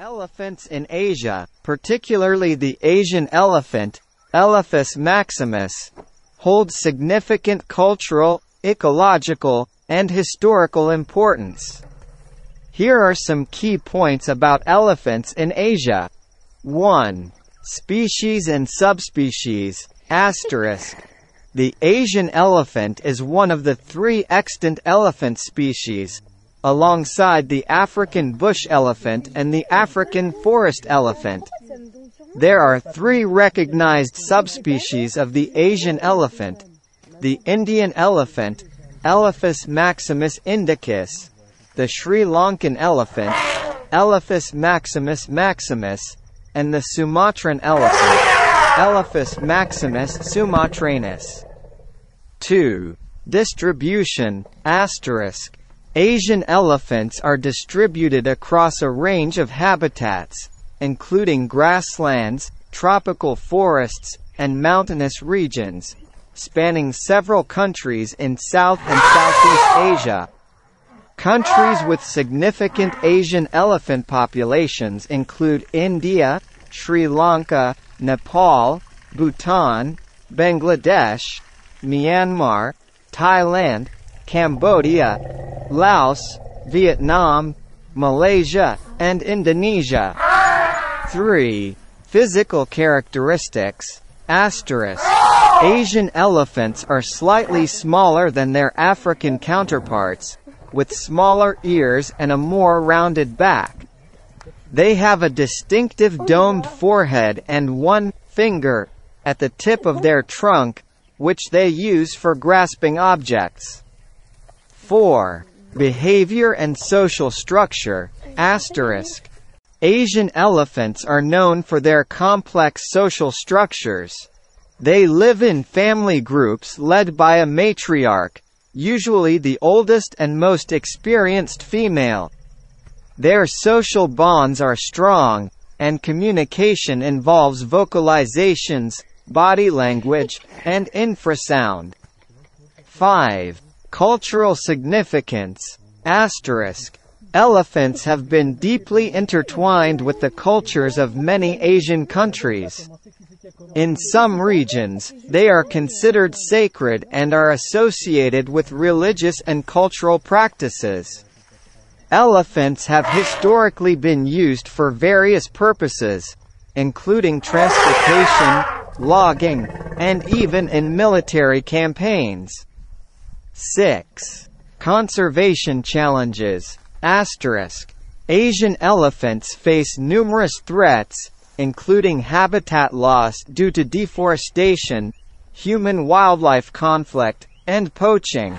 Elephants in Asia, particularly the Asian elephant, Elephas maximus, hold significant cultural, ecological, and historical importance. Here are some key points about elephants in Asia. 1. Species and subspecies, **. The Asian elephant is one of the 3 extant elephant species, alongside the African bush elephant and the African forest elephant. There are 3 recognized subspecies of the Asian elephant: the Indian elephant, Elephas maximus indicus; the Sri Lankan elephant, Elephas maximus maximus; and the Sumatran elephant, Elephas maximus sumatranus. 2. Distribution, **. Asian elephants are distributed across a range of habitats, including grasslands, tropical forests, and mountainous regions, spanning several countries in South and Southeast Asia. Countries with significant Asian elephant populations include India, Sri Lanka, Nepal, Bhutan, Bangladesh, Myanmar, Thailand, Cambodia, Laos, Vietnam, Malaysia, and Indonesia. 3. Physical characteristics, **. Asian elephants are slightly smaller than their African counterparts, with smaller ears and a more rounded back. They have a distinctive domed forehead and 1 finger at the tip of their trunk, which they use for grasping objects. 4. Behavior and social structure, **. Asian elephants are known for their complex social structures. They live in family groups led by a matriarch, usually the oldest and most experienced female. Their social bonds are strong, and communication involves vocalizations, body language, and infrasound. 5. Cultural significance, **. Elephants have been deeply intertwined with the cultures of many Asian countries. In some regions, they are considered sacred and are associated with religious and cultural practices. Elephants have historically been used for various purposes, including transportation, logging, and even in military campaigns. 6. Conservation challenges, **. Asian elephants face numerous threats, including habitat loss due to deforestation, human-wildlife conflict, and poaching.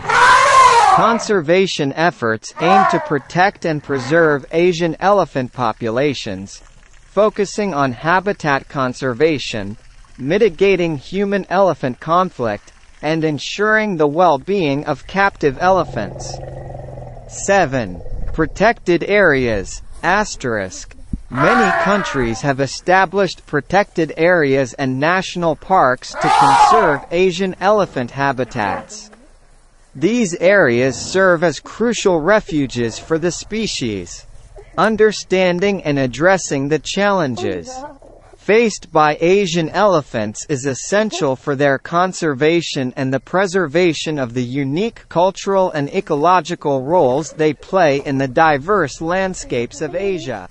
Conservation efforts aim to protect and preserve Asian elephant populations, focusing on habitat conservation, mitigating human-elephant conflict, and ensuring the well-being of captive elephants. 7. Protected areas, **. Many countries have established protected areas and national parks to conserve Asian elephant habitats. These areas serve as crucial refuges for the species. Understanding and addressing the challenges faced by Asian elephants is essential for their conservation and the preservation of the unique cultural and ecological roles they play in the diverse landscapes of Asia.